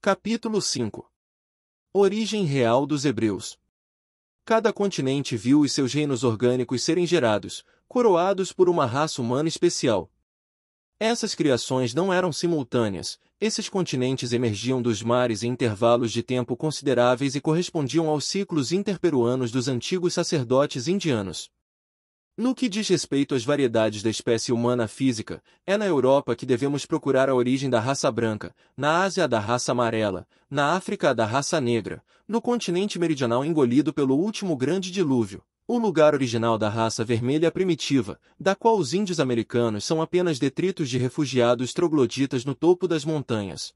Capítulo 5. Origem real dos hebreus. Cada continente viu os seus reinos orgânicos serem gerados, coroados por uma raça humana especial. Essas criações não eram simultâneas, esses continentes emergiam dos mares em intervalos de tempo consideráveis e correspondiam aos ciclos interperuanos dos antigos sacerdotes indianos. No que diz respeito às variedades da espécie humana física, é na Europa que devemos procurar a origem da raça branca, na Ásia a da raça amarela, na África a da raça negra, no continente meridional engolido pelo último grande dilúvio, o lugar original da raça vermelha primitiva, da qual os índios americanos são apenas detritos de refugiados trogloditas no topo das montanhas.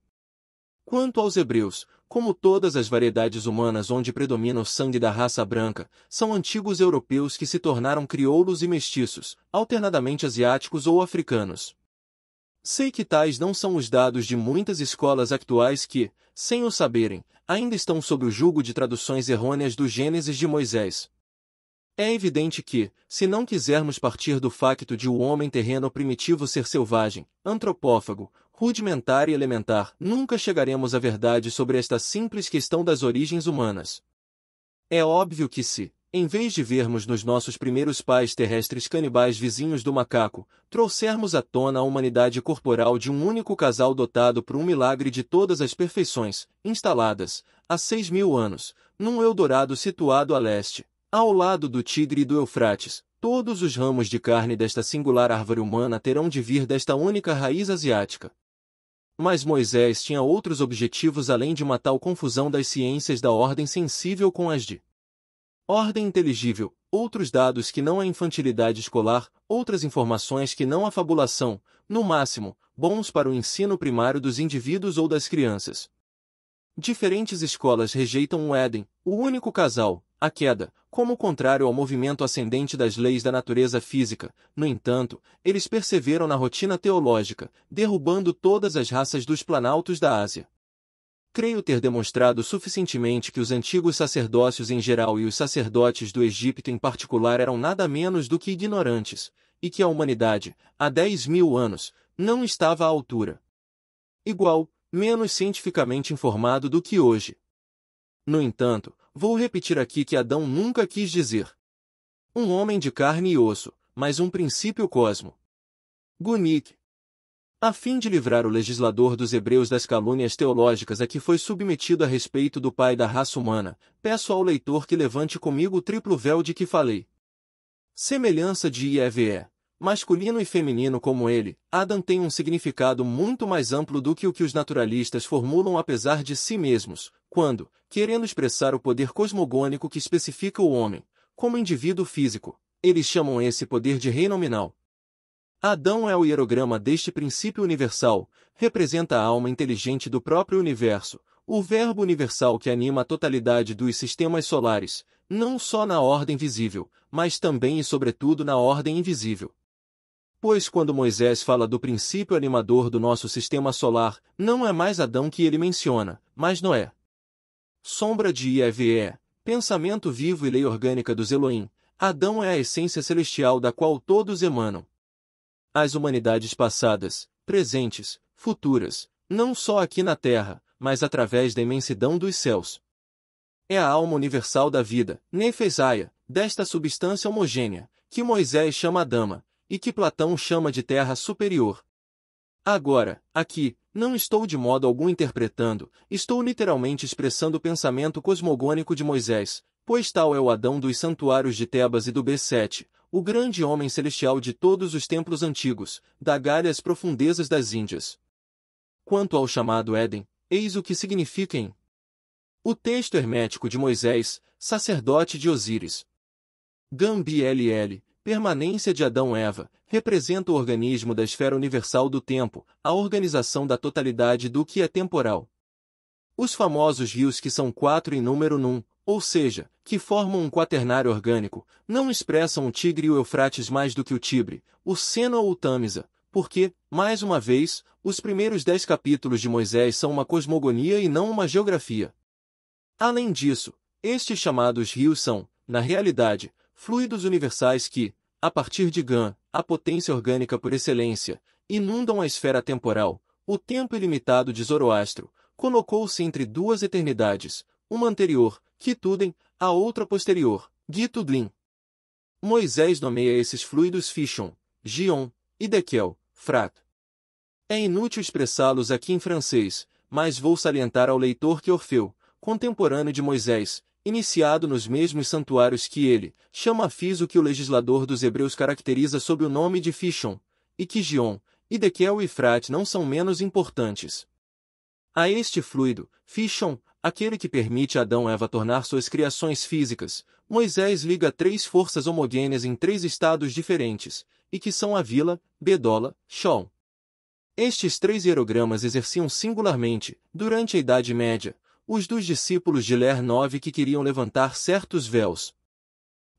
Quanto aos hebreus, como todas as variedades humanas onde predomina o sangue da raça branca, são antigos europeus que se tornaram crioulos e mestiços, alternadamente asiáticos ou africanos. Sei que tais não são os dados de muitas escolas atuais que, sem o saberem, ainda estão sob o jugo de traduções errôneas do Gênesis de Moisés. É evidente que, se não quisermos partir do facto de o homem terreno primitivo ser selvagem, antropófago, rudimentar e elementar, nunca chegaremos à verdade sobre esta simples questão das origens humanas. É óbvio que se, em vez de vermos nos nossos primeiros pais terrestres canibais vizinhos do macaco, trouxermos à tona a humanidade corporal de um único casal dotado por um milagre de todas as perfeições, instaladas, há 6.000 anos, num Eldorado situado a leste, ao lado do Tigre e do Eufrates, todos os ramos de carne desta singular árvore humana terão de vir desta única raiz asiática. Mas Moisés tinha outros objetivos além de uma tal confusão das ciências da ordem sensível com as de ordem inteligível, outros dados que não a infantilidade escolar, outras informações que não a fabulação, no máximo, bons para o ensino primário dos indivíduos ou das crianças. Diferentes escolas rejeitam o Éden, o único casal, a queda, como contrário ao movimento ascendente das leis da natureza física. No entanto, eles perseveram na rotina teológica, derrubando todas as raças dos planaltos da Ásia. Creio ter demonstrado suficientemente que os antigos sacerdócios em geral e os sacerdotes do Egito em particular eram nada menos do que ignorantes, e que a humanidade, há 10.000 anos, não estava à altura. Igual, menos cientificamente informado do que hoje. No entanto, vou repetir aqui que Adão nunca quis dizer um homem de carne e osso, mas um princípio cosmo. Gunik. A fim de livrar o legislador dos hebreus das calúnias teológicas a que foi submetido a respeito do pai da raça humana, peço ao leitor que levante comigo o triplo véu de que falei. Semelhança de IEVE. Masculino e feminino como ele, Adão tem um significado muito mais amplo do que o que os naturalistas formulam apesar de si mesmos, quando, querendo expressar o poder cosmogônico que especifica o homem, como indivíduo físico, eles chamam esse poder de rei nominal. Adão é o hierograma deste princípio universal, representa a alma inteligente do próprio universo, o verbo universal que anima a totalidade dos sistemas solares, não só na ordem visível, mas também e sobretudo na ordem invisível. Pois quando Moisés fala do princípio animador do nosso sistema solar, não é mais Adão que ele menciona, mas Noé. Sombra de IEVE, pensamento vivo e lei orgânica dos Elohim, Adão é a essência celestial da qual todos emanam. As humanidades passadas, presentes, futuras, não só aqui na Terra, mas através da imensidão dos céus. É a alma universal da vida, Nefesaia, desta substância homogênea, que Moisés chama Adama, e que Platão chama de terra superior. Agora, aqui, não estou de modo algum interpretando, estou literalmente expressando o pensamento cosmogônico de Moisés, pois tal é o Adão dos santuários de Tebas e do B7, o grande homem celestial de todos os templos antigos, da Gália às profundezas das Índias. Quanto ao chamado Éden, eis o que significa em o texto hermético de Moisés, sacerdote de Osíris. Gambill, permanência de Adão-Eva, representa o organismo da esfera universal do tempo, a organização da totalidade do que é temporal. Os famosos rios que são 4 em número num, ou seja, que formam um quaternário orgânico, não expressam o Tigre e o Eufrates mais do que o Tibre, o Sena ou o Tâmisa, porque, mais uma vez, os primeiros 10 capítulos de Moisés são uma cosmogonia e não uma geografia. Além disso, estes chamados rios são, na realidade, fluidos universais que, a partir de Gam, a potência orgânica por excelência, inundam a esfera temporal, o tempo ilimitado de Zoroastro, Colocou-se entre duas eternidades, uma anterior, Kituden, a outra posterior, Gitudlin. Moisés nomeia esses fluidos Fishon, Gion, e Dekel, Frat. É inútil expressá-los aqui em francês, mas vou salientar ao leitor que Orfeu, contemporâneo de Moisés, iniciado nos mesmos santuários que ele, chama Fis o que o legislador dos hebreus caracteriza sob o nome de Fishon, e que Gion, e Dekel e Frat não são menos importantes. A este fluido, Fishon, aquele que permite a Adão e Eva tornar suas criações físicas, Moisés liga três forças homogêneas em três estados diferentes, e que são a Vila, Bedola, Shol. Estes três hierogramas exerciam singularmente, durante a Idade Média, os dos discípulos de Ler 9 que queriam levantar certos véus.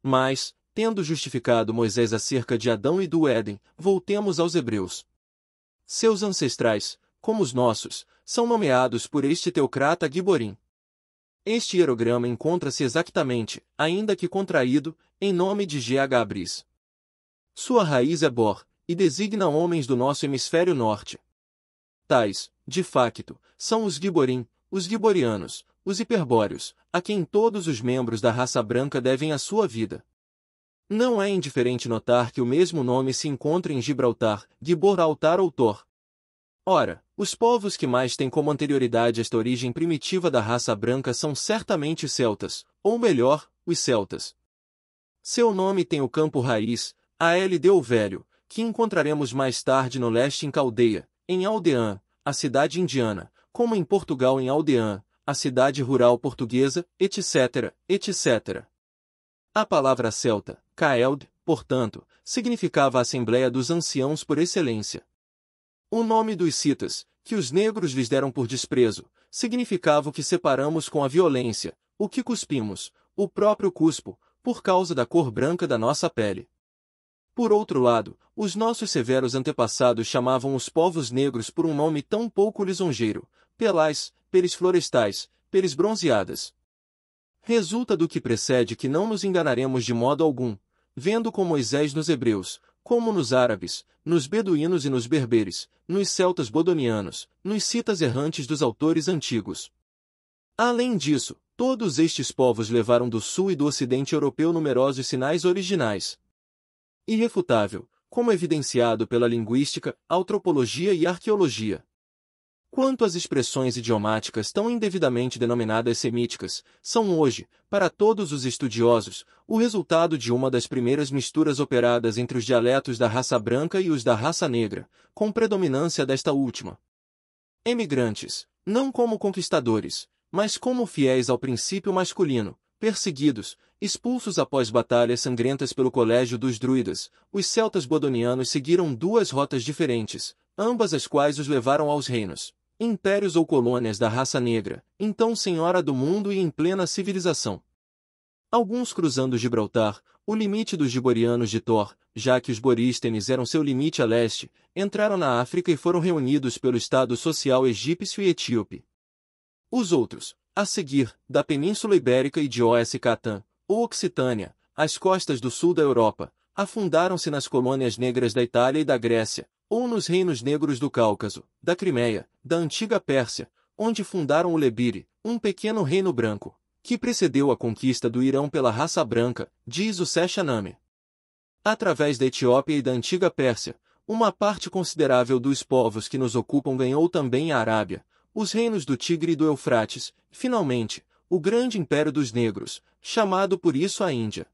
Mas, tendo justificado Moisés acerca de Adão e do Éden, voltemos aos hebreus. Seus ancestrais, como os nossos, são nomeados por este teocrata Giborim. Este hierograma encontra-se exatamente, ainda que contraído, em nome de Gabris. Sua raiz é Bor, e designa homens do nosso hemisfério norte. Tais, de facto, são os Giborim, os Giborianos, os hiperbóreos, a quem todos os membros da raça branca devem a sua vida. Não é indiferente notar que o mesmo nome se encontra em Gibraltar, Gibraltar ou Tor. Ora, os povos que mais têm como anterioridade esta origem primitiva da raça branca são certamente celtas, ou melhor, os celtas. Seu nome tem o campo raiz, ALD ou velho, que encontraremos mais tarde no leste em Caldeia, em Aldeã, a cidade indiana, como em Portugal em Aldeã, a cidade rural portuguesa, etc., etc. A palavra celta, Caeld, portanto, significava a Assembleia dos Anciãos por excelência. O nome dos citas, que os negros lhes deram por desprezo, significava o que separamos com a violência, o que cuspimos, o próprio cuspo, por causa da cor branca da nossa pele. Por outro lado, os nossos severos antepassados chamavam os povos negros por um nome tão pouco lisonjeiro, pelais, peles florestais, peles bronzeadas. Resulta do que precede que não nos enganaremos de modo algum, vendo com Moisés nos hebreus, como nos árabes, nos beduínos e nos berberes, nos celtas bodonianos, nos citas errantes dos autores antigos. Além disso, todos estes povos levaram do sul e do ocidente europeu numerosos sinais originais. Irrefutável, como evidenciado pela linguística, antropologia e arqueologia. Quanto às expressões idiomáticas tão indevidamente denominadas semíticas, são hoje, para todos os estudiosos, o resultado de uma das primeiras misturas operadas entre os dialetos da raça branca e os da raça negra, com predominância desta última. Emigrantes, não como conquistadores, mas como fiéis ao princípio masculino, perseguidos, expulsos após batalhas sangrentas pelo colégio dos druidas, os celtas bodonianos seguiram duas rotas diferentes, ambas as quais os levaram aos reinos, impérios ou colônias da raça negra, então senhora do mundo e em plena civilização. Alguns cruzando Gibraltar, o limite dos giborianos de Tor, já que os borístenes eram seu limite a leste, entraram na África e foram reunidos pelo Estado Social egípcio e etíope. Os outros, a seguir, da Península Ibérica e de Catã, ou Occitânia, as costas do sul da Europa, afundaram-se nas colônias negras da Itália e da Grécia, ou nos reinos negros do Cáucaso, da Crimeia, da antiga Pérsia, onde fundaram o Lebire, um pequeno reino branco, que precedeu a conquista do Irão pela raça branca, diz o Sechaname. Através da Etiópia e da antiga Pérsia, uma parte considerável dos povos que nos ocupam ganhou também a Arábia, os reinos do Tigre e do Eufrates, finalmente, o grande império dos negros, chamado por isso a Índia.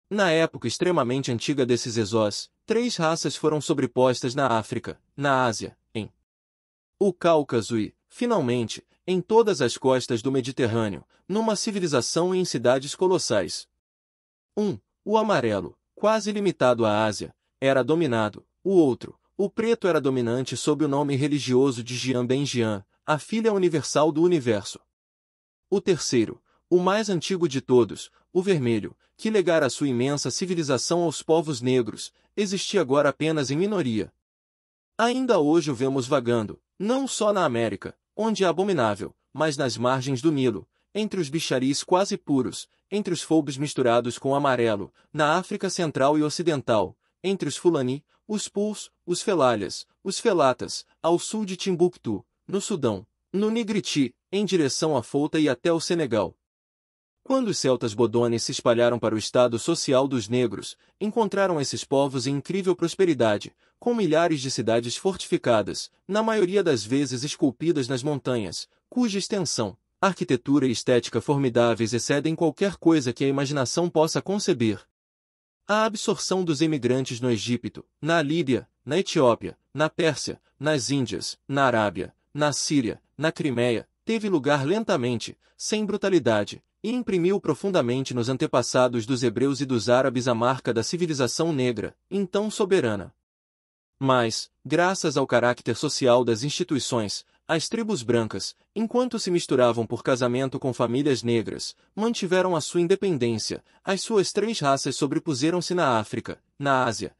Na época extremamente antiga desses exós, três raças foram sobrepostas na África, na Ásia, em o Cáucaso e, finalmente, em todas as costas do Mediterrâneo, numa civilização e em cidades colossais. O amarelo, quase limitado à Ásia, era dominado, o outro, o preto era dominante sob o nome religioso de Jian Ben Jian, a filha universal do universo. O terceiro, o mais antigo de todos, o vermelho, que legara sua imensa civilização aos povos negros, existia agora apenas em minoria. Ainda hoje o vemos vagando, não só na América, onde é abominável, mas nas margens do Nilo, entre os bicharis quase puros, entre os foubes misturados com amarelo, na África Central e Ocidental, entre os Fulani, os Puls, os Felalhas, os Felatas, ao sul de Timbuktu, no Sudão, no Nigriti, em direção a Fouta e até o Senegal. Quando os celtas bodones se espalharam para o estado social dos negros, encontraram esses povos em incrível prosperidade, com milhares de cidades fortificadas, na maioria das vezes esculpidas nas montanhas, cuja extensão, arquitetura e estética formidáveis excedem qualquer coisa que a imaginação possa conceber. A absorção dos emigrantes no Egito, na Líbia, na Etiópia, na Pérsia, nas Índias, na Arábia, na Síria, na Crimeia, teve lugar lentamente, sem brutalidade, e imprimiu profundamente nos antepassados dos hebreus e dos árabes a marca da civilização negra, então soberana. Mas, graças ao caráter social das instituições, as tribos brancas, enquanto se misturavam por casamento com famílias negras, mantiveram a sua independência. As suas três raças sobrepuseram-se na África, na Ásia,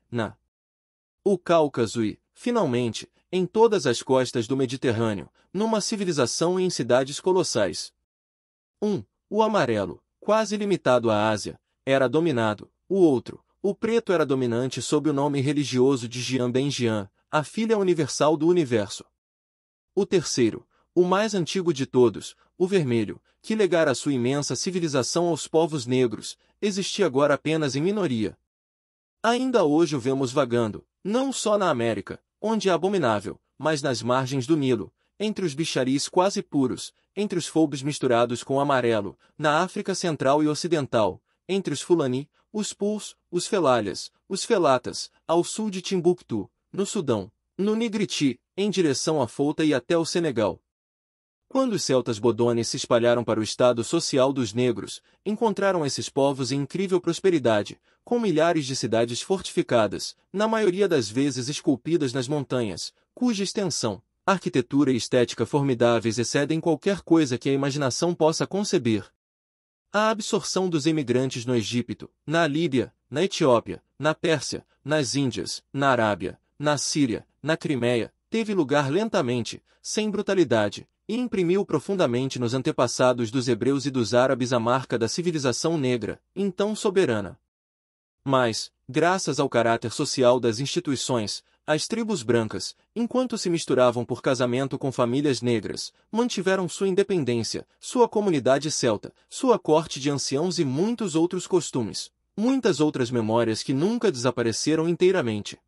o Cáucaso e, finalmente, em todas as costas do Mediterrâneo, numa civilização e em cidades colossais. O amarelo, quase limitado à Ásia, era dominado. O outro, o preto, era dominante sob o nome religioso de Jian Ben Jian, a filha universal do universo. O terceiro, o mais antigo de todos, o vermelho, que legara sua imensa civilização aos povos negros, existia agora apenas em minoria. Ainda hoje o vemos vagando, não só na América, onde é abominável, mas nas margens do Nilo, entre os bicharis quase puros, entre os foubes misturados com amarelo, na África Central e Ocidental, entre os Fulani, os Puls, os Felalhas, os Felatas, ao sul de Timbuktu, no Sudão, no Nigriti, em direção a Fouta e até o Senegal. Quando os celtas bodones se espalharam para o estado social dos negros, encontraram esses povos em incrível prosperidade, com milhares de cidades fortificadas, na maioria das vezes esculpidas nas montanhas, cuja extensão, arquitetura e estética formidáveis excedem qualquer coisa que a imaginação possa conceber. A absorção dos emigrantes no Egito, na Líbia, na Etiópia, na Pérsia, nas Índias, na Arábia, na Síria, na Crimeia, teve lugar lentamente, sem brutalidade, e imprimiu profundamente nos antepassados dos hebreus e dos árabes a marca da civilização negra, então soberana. Mas, graças ao caráter social das instituições, as tribos brancas, enquanto se misturavam por casamento com famílias negras, mantiveram sua independência, sua comunidade celta, sua corte de anciãos e muitos outros costumes, muitas outras memórias que nunca desapareceram inteiramente.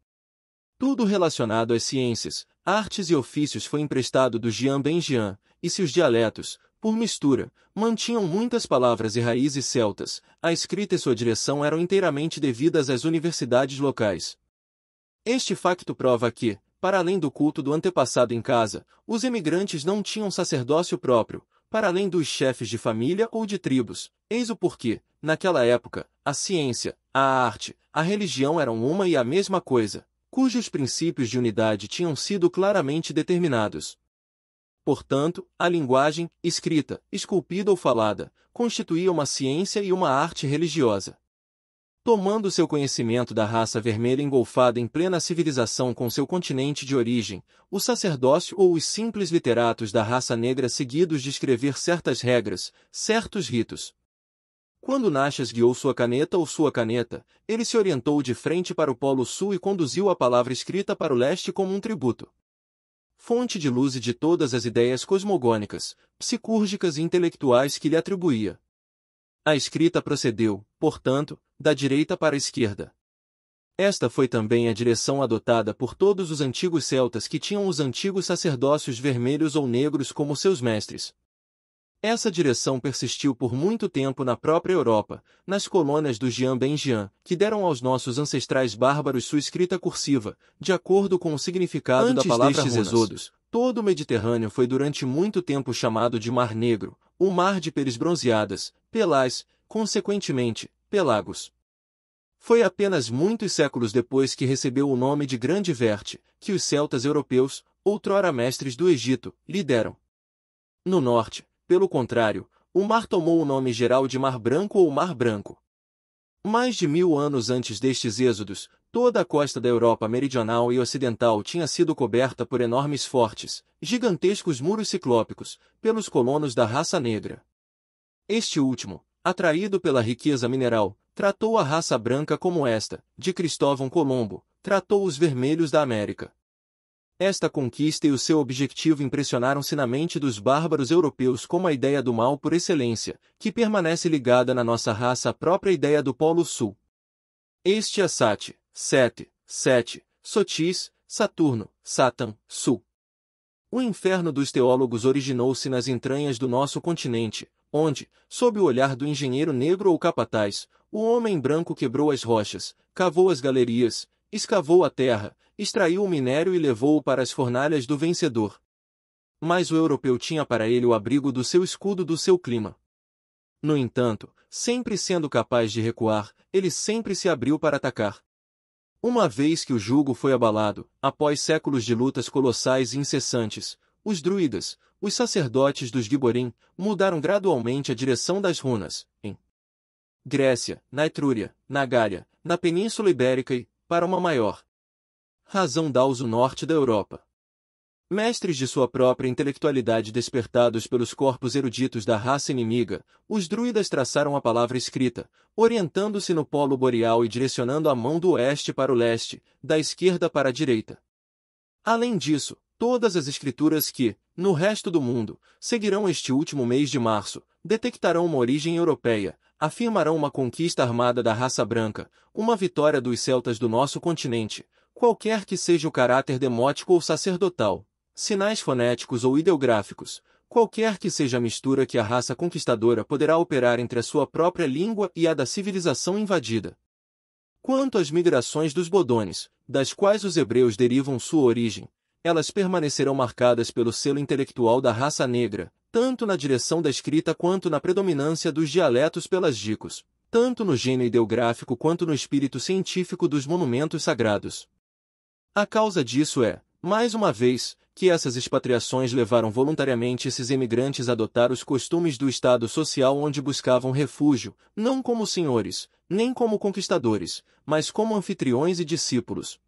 Tudo relacionado às ciências, artes e ofícios foi emprestado do Jian Ben Jian, e seus dialetos, por mistura, mantinham muitas palavras e raízes celtas, a escrita e sua direção eram inteiramente devidas às universidades locais. Este facto prova que, para além do culto do antepassado em casa, os emigrantes não tinham sacerdócio próprio, para além dos chefes de família ou de tribos. Eis o porquê, naquela época, a ciência, a arte, a religião eram uma e a mesma coisa, cujos princípios de unidade tinham sido claramente determinados. Portanto, a linguagem, escrita, esculpida ou falada, constituía uma ciência e uma arte religiosa. Tomando seu conhecimento da raça vermelha engolfada em plena civilização com seu continente de origem, o sacerdócio ou os simples literatos da raça negra seguidos de escrever certas regras, certos ritos. Quando Nachas guiou sua caneta ou sua caneta, ele se orientou de frente para o Polo Sul e conduziu a palavra escrita para o leste como um tributo. Fonte de luz e de todas as ideias cosmogônicas, psicúrgicas e intelectuais que lhe atribuía. A escrita procedeu, portanto, da direita para a esquerda. Esta foi também a direção adotada por todos os antigos celtas que tinham os antigos sacerdócios vermelhos ou negros como seus mestres. Essa direção persistiu por muito tempo na própria Europa, nas colônias do Jian Ben Jian, que deram aos nossos ancestrais bárbaros sua escrita cursiva, de acordo com o significado da palavra runas. Êxodos, todo o Mediterrâneo foi durante muito tempo chamado de Mar Negro, o Mar de Peles Bronzeadas, Pelais, consequentemente, Pelagos. Foi apenas muitos séculos depois que recebeu o nome de Grande Verte, que os celtas europeus, outrora mestres do Egito, lhe deram. No norte, pelo contrário, o mar tomou o nome geral de Mar Branco ou Mar Branco. Mais de 1000 anos antes destes êxodos, toda a costa da Europa meridional e ocidental tinha sido coberta por enormes fortes, gigantescos muros ciclópicos, pelos colonos da raça negra. Este último, atraído pela riqueza mineral, tratou a raça branca como esta, de Cristóvão Colombo, tratou os vermelhos da América. Esta conquista e o seu objetivo impressionaram-se na mente dos bárbaros europeus como a ideia do mal por excelência, que permanece ligada na nossa raça à própria ideia do Polo Sul. Este é Sati, Sete, Sotis, Saturno, Satan, Sul. O inferno dos teólogos originou-se nas entranhas do nosso continente, onde, sob o olhar do engenheiro negro ou capataz, o homem branco quebrou as rochas, cavou as galerias, escavou a terra, extraiu o minério e levou-o para as fornalhas do vencedor. Mas o europeu tinha para ele o abrigo do seu escudo, do seu clima. No entanto, sempre sendo capaz de recuar, ele sempre se abriu para atacar. Uma vez que o jugo foi abalado, após séculos de lutas colossais e incessantes, os druidas, os sacerdotes dos Giborim, mudaram gradualmente a direção das runas, em Grécia, na Etrúria, na Gália, na Península Ibérica e, para uma maior razão, o norte da Europa. Mestres de sua própria intelectualidade despertados pelos corpos eruditos da raça inimiga, os druidas traçaram a palavra escrita, orientando-se no polo boreal e direcionando a mão do oeste para o leste, da esquerda para a direita. Além disso, todas as escrituras que, no resto do mundo, seguirão este último mês de março, detectarão uma origem europeia, afirmarão uma conquista armada da raça branca, uma vitória dos celtas do nosso continente, qualquer que seja o caráter demótico ou sacerdotal, sinais fonéticos ou ideográficos, qualquer que seja a mistura que a raça conquistadora poderá operar entre a sua própria língua e a da civilização invadida. Quanto às migrações dos Bodones, das quais os hebreus derivam sua origem, elas permanecerão marcadas pelo selo intelectual da raça negra, tanto na direção da escrita quanto na predominância dos dialetos pelasgicos, tanto no gênio ideográfico quanto no espírito científico dos monumentos sagrados. A causa disso é, mais uma vez, que essas expatriações levaram voluntariamente esses emigrantes a adotar os costumes do estado social onde buscavam refúgio, não como senhores, nem como conquistadores, mas como anfitriões e discípulos.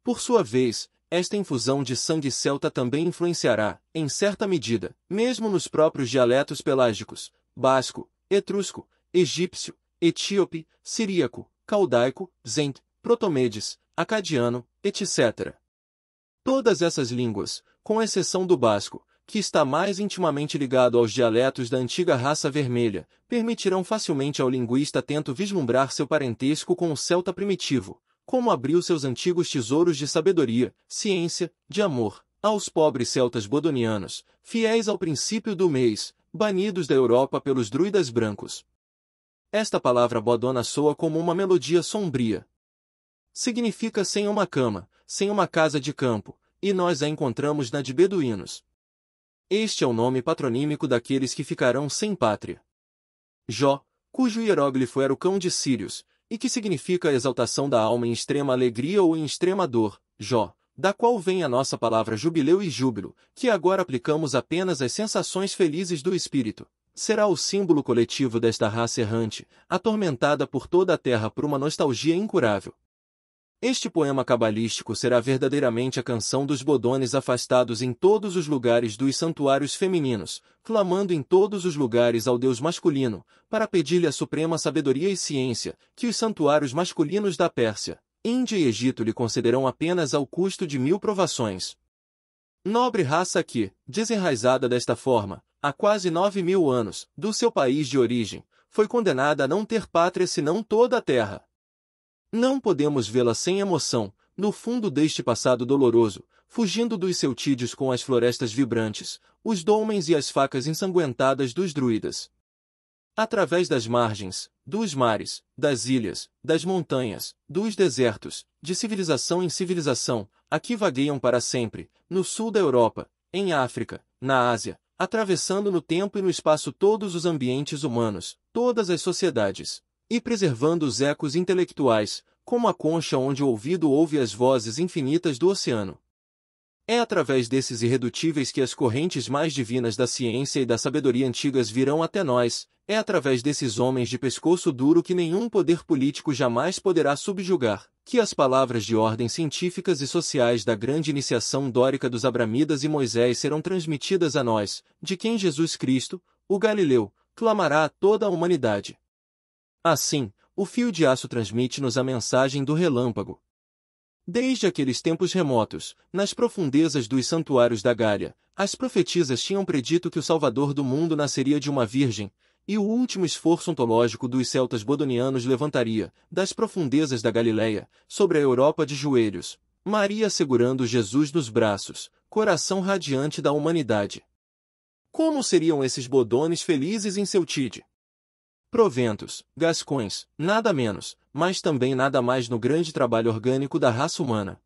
Por sua vez, esta infusão de sangue celta também influenciará, em certa medida, mesmo nos próprios dialetos pelágicos, basco, etrusco, egípcio, etíope, siríaco, caldaico, zend, protomedes, acadiano, etc. Todas essas línguas, com exceção do basco, que está mais intimamente ligado aos dialetos da antiga raça vermelha, permitirão facilmente ao linguista atento vislumbrar seu parentesco com o celta primitivo, como abriu seus antigos tesouros de sabedoria, ciência, de amor, aos pobres celtas bodonianos, fiéis ao princípio do mês, banidos da Europa pelos druidas brancos. Esta palavra bodona soa como uma melodia sombria. Significa sem uma cama, sem uma casa de campo, e nós a encontramos na de beduínos. Este é o nome patronímico daqueles que ficarão sem pátria. Jó, cujo hieróglifo era o cão de Sírios, e que significa a exaltação da alma em extrema alegria ou em extrema dor, Jó, da qual vem a nossa palavra jubileu e júbilo, que agora aplicamos apenas às sensações felizes do espírito, será o símbolo coletivo desta raça errante, atormentada por toda a terra por uma nostalgia incurável. Este poema cabalístico será verdadeiramente a canção dos bodones afastados em todos os lugares dos santuários femininos, clamando em todos os lugares ao Deus masculino, para pedir-lhe a suprema sabedoria e ciência, que os santuários masculinos da Pérsia, Índia e Egito lhe concederão apenas ao custo de 1000 provações. Nobre raça que, desenraizada desta forma, há quase 9000 anos, do seu país de origem, foi condenada a não ter pátria senão toda a terra. Não podemos vê-la sem emoção, no fundo deste passado doloroso, fugindo dos celtídeos com as florestas vibrantes, os dolmens e as facas ensanguentadas dos druidas. Através das margens, dos mares, das ilhas, das montanhas, dos desertos, de civilização em civilização, aqui vagueiam para sempre, no sul da Europa, em África, na Ásia, atravessando no tempo e no espaço todos os ambientes humanos, todas as sociedades, e preservando os ecos intelectuais, como a concha onde o ouvido ouve as vozes infinitas do oceano. É através desses irredutíveis que as correntes mais divinas da ciência e da sabedoria antigas virão até nós, é através desses homens de pescoço duro que nenhum poder político jamais poderá subjugar, que as palavras de ordem científicas e sociais da grande iniciação dórica dos Abramidas e Moisés serão transmitidas a nós, de quem Jesus Cristo, o Galileu, clamará a toda a humanidade. Assim, o fio de aço transmite-nos a mensagem do relâmpago. Desde aqueles tempos remotos, nas profundezas dos santuários da Gália, as profetisas tinham predito que o Salvador do mundo nasceria de uma virgem, e o último esforço ontológico dos celtas bodonianos levantaria, das profundezas da Galileia, sobre a Europa de joelhos, Maria segurando Jesus nos braços, coração radiante da humanidade. Como seriam esses bodones felizes em seu tide? Proventos, gascões, nada menos, mas também nada mais no grande trabalho orgânico da raça humana.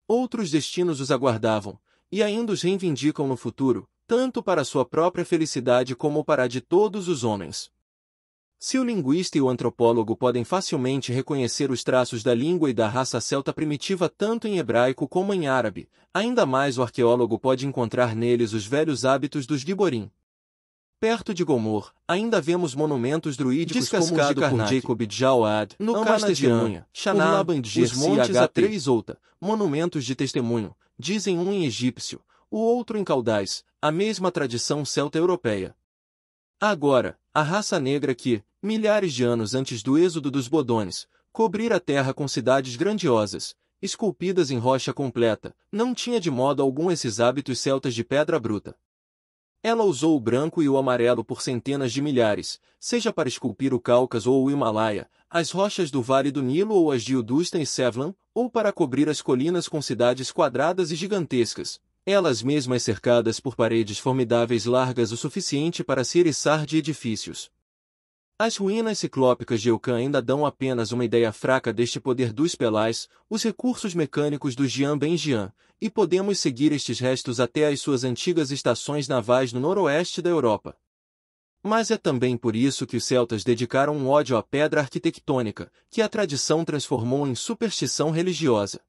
Outros destinos os aguardavam, e ainda os reivindicam no futuro, tanto para sua própria felicidade como para a de todos os homens. Se o linguista e o antropólogo podem facilmente reconhecer os traços da língua e da raça celta primitiva tanto em hebraico como em árabe, ainda mais o arqueólogo pode encontrar neles os velhos hábitos dos Giborim. Perto de Gomor, ainda vemos monumentos druídicos como os de Karnak, Jacob Jawad, no Canadian, Xanab, os montes A3 monumentos de testemunho, dizem um em egípcio, o outro em caudais, a mesma tradição celta-europeia. Agora, a raça negra que, milhares de anos antes do êxodo dos Bodones, cobrira a terra com cidades grandiosas, esculpidas em rocha completa, não tinha de modo algum esses hábitos celtas de pedra bruta. Ela usou o branco e o amarelo por centenas de milhares, seja para esculpir o Cáucaso ou o Himalaia, as rochas do Vale do Nilo ou as de Udustan e Sevlan, ou para cobrir as colinas com cidades quadradas e gigantescas, elas mesmas cercadas por paredes formidáveis largas o suficiente para se eriçar de edifícios. As ruínas ciclópicas de Eucã ainda dão apenas uma ideia fraca deste poder dos Pelais, os recursos mecânicos do Jian Ben Jian, e podemos seguir estes restos até as suas antigas estações navais no noroeste da Europa. Mas é também por isso que os celtas dedicaram um ódio à pedra arquitetônica, que a tradição transformou em superstição religiosa.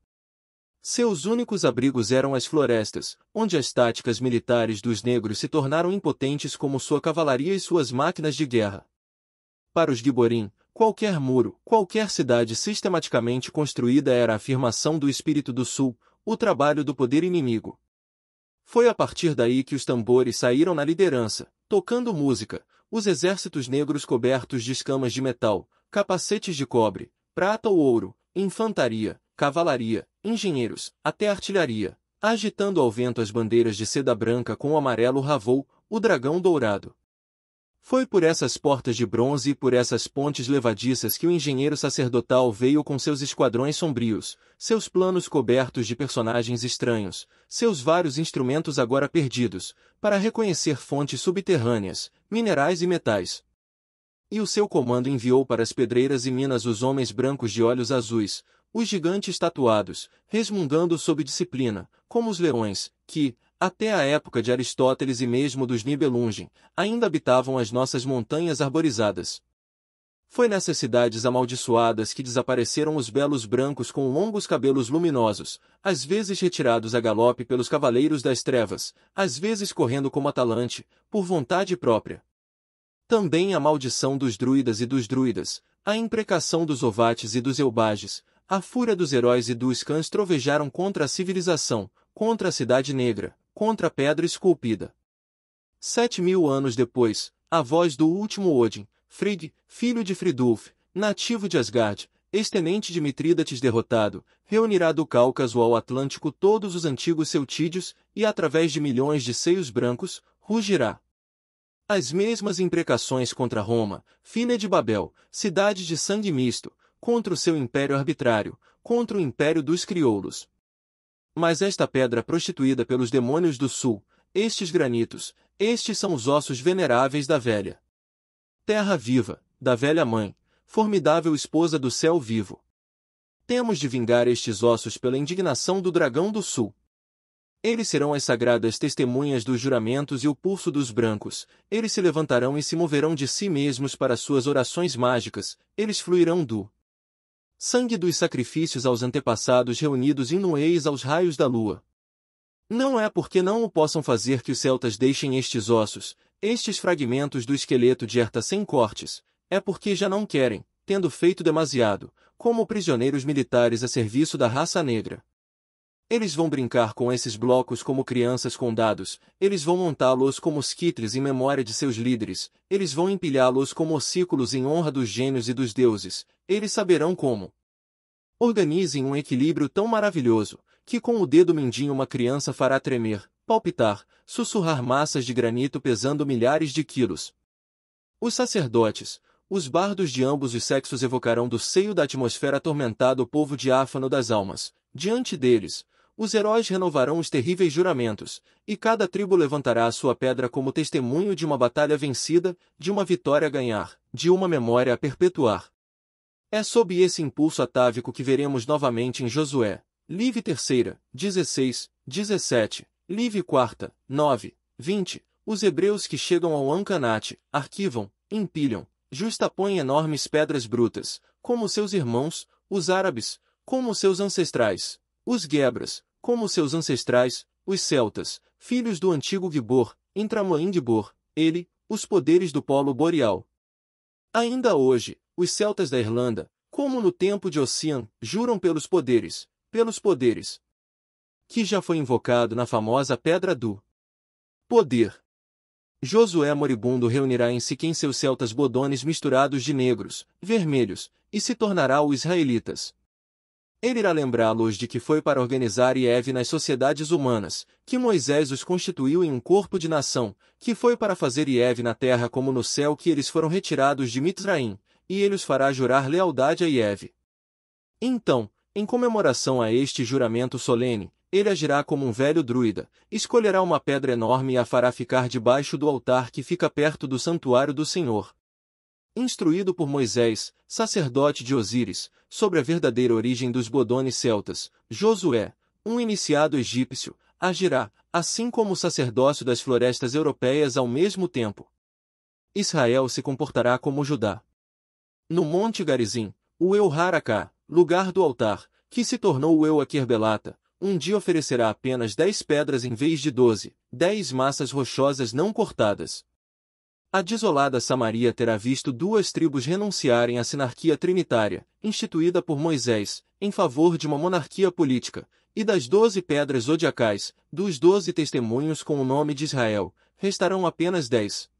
Seus únicos abrigos eram as florestas, onde as táticas militares dos negros se tornaram impotentes como sua cavalaria e suas máquinas de guerra. Para os Giborim, qualquer muro, qualquer cidade sistematicamente construída era a afirmação do espírito do sul, o trabalho do poder inimigo. Foi a partir daí que os tambores saíram na liderança, tocando música, os exércitos negros cobertos de escamas de metal, capacetes de cobre, prata ou ouro, infantaria, cavalaria, engenheiros, até artilharia, agitando ao vento as bandeiras de seda branca com o amarelo ravou, o dragão dourado. Foi por essas portas de bronze e por essas pontes levadiças que o engenheiro sacerdotal veio com seus esquadrões sombrios, seus planos cobertos de personagens estranhos, seus vários instrumentos agora perdidos, para reconhecer fontes subterrâneas, minerais e metais. E o seu comando enviou para as pedreiras e minas os homens brancos de olhos azuis, os gigantes tatuados, resmungando sob disciplina, como os leões, que, até a época de Aristóteles e mesmo dos Nibelungen, ainda habitavam as nossas montanhas arborizadas. Foi nessas cidades amaldiçoadas que desapareceram os belos brancos com longos cabelos luminosos, às vezes retirados a galope pelos cavaleiros das trevas, às vezes correndo como Atalante, por vontade própria. Também a maldição dos druidas e dos druidas, a imprecação dos ovates e dos eubages, a fúria dos heróis e dos cães trovejaram contra a civilização, contra a cidade negra, contra a pedra esculpida. 7.000 anos depois, a voz do último Odin, Frigg, filho de Fridulf, nativo de Asgard, ex-tenente de Mitrídates derrotado, reunirá do Cáucaso ao Atlântico todos os antigos celtídeos e, através de milhões de seios brancos, rugirá. As mesmas imprecações contra Roma, filha de Babel, cidade de sangue misto, contra o seu império arbitrário, contra o império dos crioulos. Mas esta pedra prostituída pelos demônios do sul, estes granitos, estes são os ossos veneráveis da velha terra viva, da velha mãe, formidável esposa do céu vivo. Temos de vingar estes ossos pela indignação do dragão do sul. Eles serão as sagradas testemunhas dos juramentos e o pulso dos brancos, eles se levantarão e se moverão de si mesmos para suas orações mágicas, eles fluirão do sangue dos sacrifícios aos antepassados reunidos inueis aos raios da lua. Não é porque não o possam fazer que os celtas deixem estes ossos, estes fragmentos do esqueleto de Herta sem cortes, é porque já não querem, tendo feito demasiado, como prisioneiros militares a serviço da raça negra. Eles vão brincar com esses blocos como crianças com dados, eles vão montá-los como skittles em memória de seus líderes, eles vão empilhá-los como ossículos em honra dos gênios e dos deuses, eles saberão como Organizem um equilíbrio tão maravilhoso, que com o dedo mindinho uma criança fará tremer, palpitar, sussurrar massas de granito pesando milhares de quilos. Os sacerdotes, os bardos de ambos os sexos evocarão do seio da atmosfera atormentada o povo diáfano das almas. Diante deles, os heróis renovarão os terríveis juramentos, e cada tribo levantará a sua pedra como testemunho de uma batalha vencida, de uma vitória a ganhar, de uma memória a perpetuar. É sob esse impulso atávico que veremos novamente em Josué, Live 3, 16, 17, Live 4, 9, 20, os hebreus que chegam ao Ancanate, arquivam, empilham, justapõem enormes pedras brutas, como seus irmãos, os árabes, como seus ancestrais, os guebras, como seus ancestrais, os celtas, filhos do antigo Gibor, Intramoim Gibor, ele, os poderes do polo boreal. Ainda hoje, os celtas da Irlanda, como no tempo de Ossian, juram pelos poderes, que já foi invocado na famosa Pedra do Poder. Josué moribundo reunirá em Siquém seus celtas bodones misturados de negros, vermelhos, e se tornará o israelitas. Ele irá lembrá-los de que foi para organizar Ieve nas sociedades humanas, que Moisés os constituiu em um corpo de nação, que foi para fazer Ieve na terra como no céu que eles foram retirados de Mitzraim, e ele os fará jurar lealdade a Ieve. Então, em comemoração a este juramento solene, ele agirá como um velho druida, escolherá uma pedra enorme e a fará ficar debaixo do altar que fica perto do santuário do Senhor. Instruído por Moisés, sacerdote de Osíris, sobre a verdadeira origem dos bodones celtas, Josué, um iniciado egípcio, agirá, assim como o sacerdócio das florestas europeias ao mesmo tempo. Israel se comportará como Judá. No Monte Garizim, o El-Haraká, lugar do altar, que se tornou o El-Aquerbelata, um dia oferecerá apenas 10 pedras em vez de 12, 10 massas rochosas não cortadas. A desolada Samaria terá visto duas tribos renunciarem à sinarquia trinitária, instituída por Moisés, em favor de uma monarquia política, e das 12 pedras zodiacais, dos 12 testemunhos com o nome de Israel, restarão apenas 10.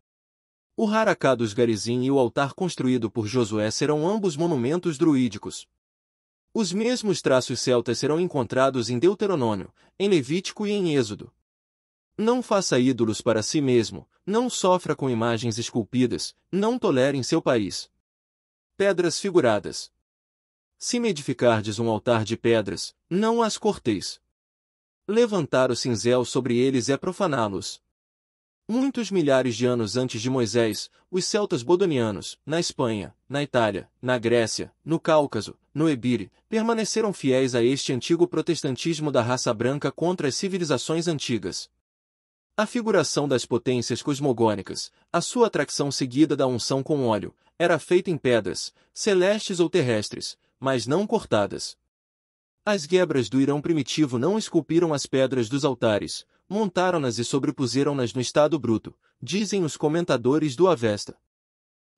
O Haraká dos Garizim e o altar construído por Josué serão ambos monumentos druídicos. Os mesmos traços celtas serão encontrados em Deuteronômio, em Levítico e em Êxodo. Não faça ídolos para si mesmo, não sofra com imagens esculpidas, não tolere em seu país pedras figuradas. Se me edificardes um altar de pedras, não as corteis. Levantar o cinzel sobre eles é profaná-los. Muitos milhares de anos antes de Moisés, os celtas bodonianos, na Espanha, na Itália, na Grécia, no Cáucaso, no Ebire, permaneceram fiéis a este antigo protestantismo da raça branca contra as civilizações antigas. A figuração das potências cosmogônicas, a sua atração seguida da unção com óleo, era feita em pedras, celestes ou terrestres, mas não cortadas. As guebras do Irão primitivo não esculpiram as pedras dos altares, montaram-nas e sobrepuseram-nas no estado bruto, dizem os comentadores do Avesta.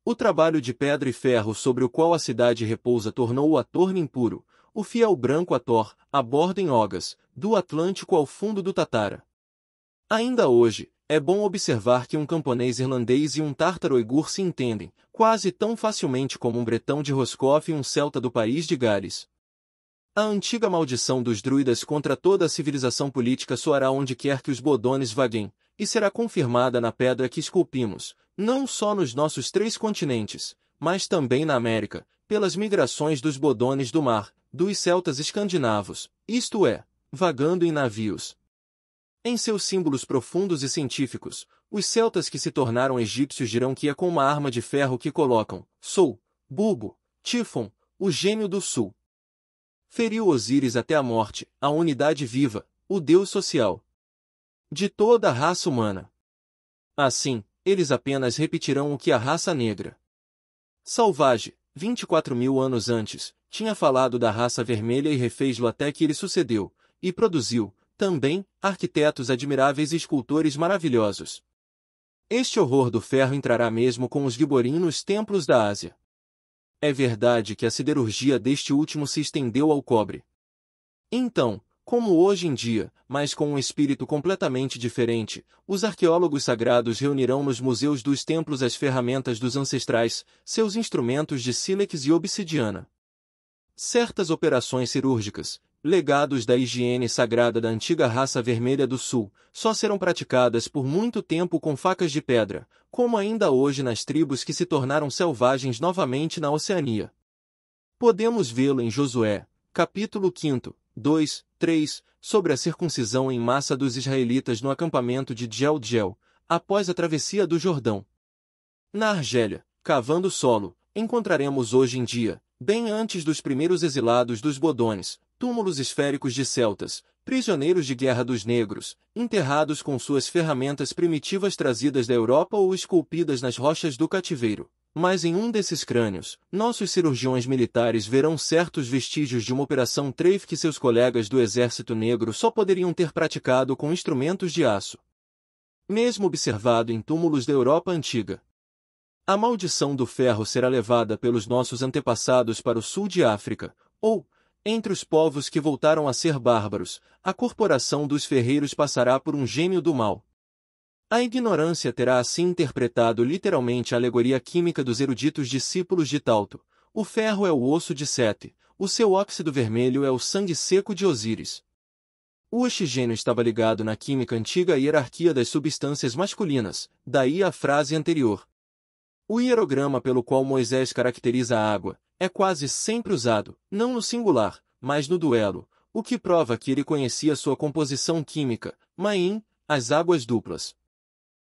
O trabalho de pedra e ferro sobre o qual a cidade repousa tornou-o a torno impuro, o fiel branco Ator, a borda em Ogas, do Atlântico ao fundo do Tatara. Ainda hoje, é bom observar que um camponês irlandês e um tártaro uigur se entendem, quase tão facilmente como um bretão de Roscoff e um celta do país de Gales. A antiga maldição dos druidas contra toda a civilização política soará onde quer que os bodones vaguem, e será confirmada na pedra que esculpimos, não só nos nossos 3 continentes, mas também na América, pelas migrações dos bodones do mar, dos celtas escandinavos, isto é, vagando em navios. Em seus símbolos profundos e científicos, os celtas que se tornaram egípcios dirão que é com uma arma de ferro que colocam, Sol, Bulbo, Tifon, o gênio do sul. Feriu Osíris até a morte, a unidade viva, o Deus social de toda a raça humana. Assim, eles apenas repetirão o que a raça negra Salvage, 24.000 anos antes, tinha falado da raça vermelha e refez-lo até que ele sucedeu, e produziu, também, arquitetos admiráveis e escultores maravilhosos. Este horror do ferro entrará mesmo com os Giborim nos templos da Ásia. É verdade que a siderurgia deste último se estendeu ao cobre. Então, como hoje em dia, mas com um espírito completamente diferente, os arqueólogos sagrados reunirão nos museus dos templos as ferramentas dos ancestrais, seus instrumentos de sílex e obsidiana. Certas operações cirúrgicas, legados da higiene sagrada da antiga raça vermelha do sul, só serão praticadas por muito tempo com facas de pedra, como ainda hoje nas tribos que se tornaram selvagens novamente na Oceania. Podemos vê-lo em Josué, capítulo 5, 2, 3, sobre a circuncisão em massa dos israelitas no acampamento de Djel-Djel, após a travessia do Jordão. Na Argélia, cavando solo, encontraremos hoje em dia, bem antes dos primeiros exilados dos Bodones, túmulos esféricos de celtas, prisioneiros de guerra dos negros, enterrados com suas ferramentas primitivas trazidas da Europa ou esculpidas nas rochas do cativeiro. Mas em um desses crânios, nossos cirurgiões militares verão certos vestígios de uma operação Treif que seus colegas do Exército Negro só poderiam ter praticado com instrumentos de aço. Mesmo observado em túmulos da Europa Antiga. A maldição do ferro será levada pelos nossos antepassados para o sul de África, ou, entre os povos que voltaram a ser bárbaros, a corporação dos ferreiros passará por um gênio do mal. A ignorância terá assim interpretado literalmente a alegoria química dos eruditos discípulos de Tauto. O ferro é o osso de Sete, o seu óxido vermelho é o sangue seco de Osíris. O oxigênio estava ligado na química antiga à hierarquia das substâncias masculinas, daí a frase anterior. O hierograma pelo qual Moisés caracteriza a água é quase sempre usado, não no singular, mas no duelo, o que prova que ele conhecia sua composição química, Maim, as águas duplas.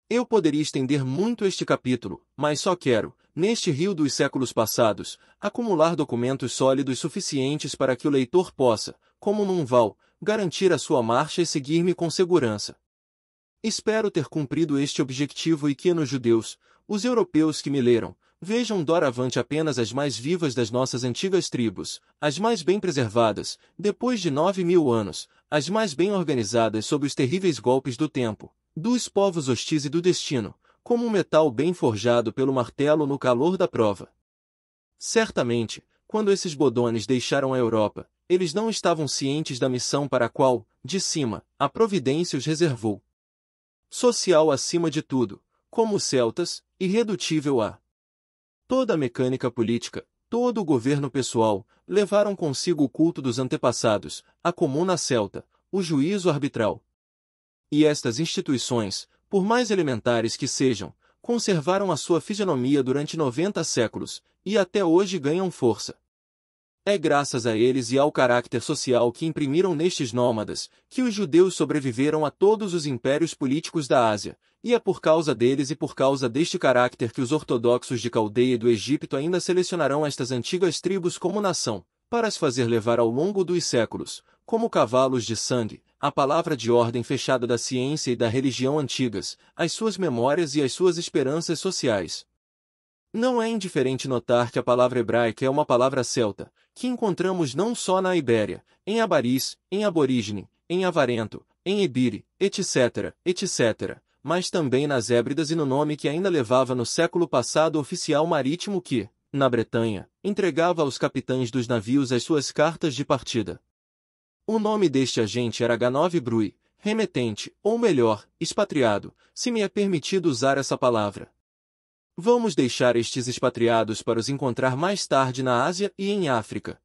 Eu poderia estender muito este capítulo, mas só quero, neste rio dos séculos passados, acumular documentos sólidos suficientes para que o leitor possa, como num val, garantir a sua marcha e seguir-me com segurança. Espero ter cumprido este objetivo e que nos judeus, os europeus que me leram, vejam doravante apenas as mais vivas das nossas antigas tribos, as mais bem preservadas, depois de 9.000 anos, as mais bem organizadas sob os terríveis golpes do tempo, dos povos hostis e do destino, como um metal bem forjado pelo martelo no calor da prova. Certamente, quando esses bodones deixaram a Europa, eles não estavam cientes da missão para a qual, de cima, a providência os reservou. Social acima de tudo, como os celtas, irredutível a toda a mecânica política, todo o governo pessoal, levaram consigo o culto dos antepassados, a comuna celta, o juízo arbitral. E estas instituições, por mais elementares que sejam, conservaram a sua fisionomia durante 90 séculos, e até hoje ganham força. É graças a eles e ao caráter social que imprimiram nestes nômadas, que os judeus sobreviveram a todos os impérios políticos da Ásia, e é por causa deles e por causa deste caráter que os ortodoxos de Caldeia e do Egito ainda selecionarão estas antigas tribos como nação, para as fazer levar ao longo dos séculos, como cavalos de sangue, a palavra de ordem fechada da ciência e da religião antigas, as suas memórias e as suas esperanças sociais. Não é indiferente notar que a palavra hebraica é uma palavra celta, que encontramos não só na Ibéria, em Abaris, em Aborígene, em Avarento, em Ebire, etc., etc., mas também nas Hébridas e no nome que ainda levava no século passado o oficial marítimo que, na Bretanha, entregava aos capitães dos navios as suas cartas de partida. O nome deste agente era Ganov Brui, remetente, ou melhor, expatriado, se me é permitido usar essa palavra. Vamos deixar estes expatriados para os encontrar mais tarde na Ásia e em África.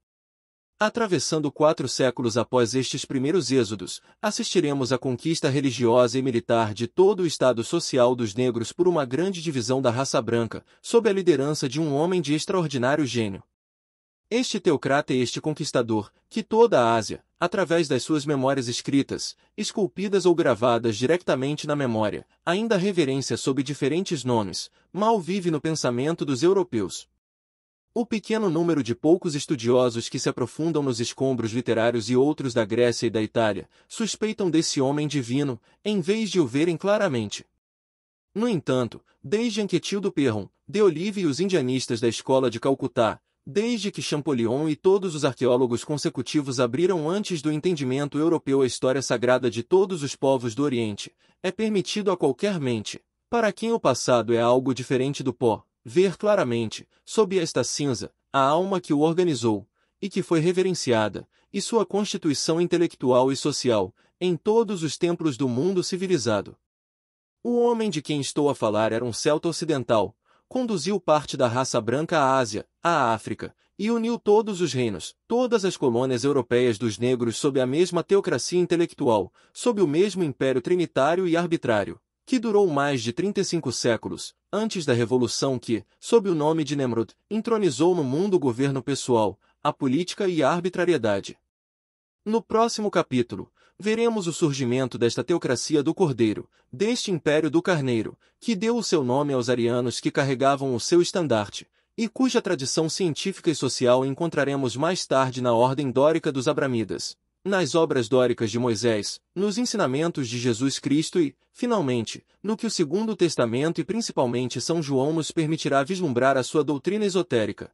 Atravessando 4 séculos após estes primeiros êxodos, assistiremos à conquista religiosa e militar de todo o estado social dos negros por uma grande divisão da raça branca, sob a liderança de um homem de extraordinário gênio. Este teocrata e este conquistador, que toda a Ásia, através das suas memórias escritas, esculpidas ou gravadas diretamente na memória, ainda reverência sob diferentes nomes, mal vive no pensamento dos europeus. O pequeno número de poucos estudiosos que se aprofundam nos escombros literários e outros da Grécia e da Itália, suspeitam desse homem divino, em vez de o verem claramente. No entanto, desde Anquetil do Perron, de Olive e os indianistas da escola de Calcutá, desde que Champollion e todos os arqueólogos consecutivos abriram antes do entendimento europeu a história sagrada de todos os povos do Oriente, é permitido a qualquer mente, para quem o passado é algo diferente do pó, ver claramente, sob esta cinza, a alma que o organizou, e que foi reverenciada, e sua constituição intelectual e social, em todos os templos do mundo civilizado. O homem de quem estou a falar era um celta ocidental, conduziu parte da raça branca à Ásia, à África, e uniu todos os reinos, todas as colônias europeias dos negros sob a mesma teocracia intelectual, sob o mesmo império trinitário e arbitrário, que durou mais de 35 séculos, antes da revolução que, sob o nome de Nemrod, entronizou no mundo o governo pessoal, a política e a arbitrariedade. No próximo capítulo, veremos o surgimento desta teocracia do Cordeiro, deste império do Carneiro, que deu o seu nome aos arianos que carregavam o seu estandarte, e cuja tradição científica e social encontraremos mais tarde na ordem dórica dos Abramidas, nas obras dóricas de Moisés, nos ensinamentos de Jesus Cristo e, finalmente, no que o Segundo Testamento e principalmente São João nos permitirá vislumbrar a sua doutrina esotérica.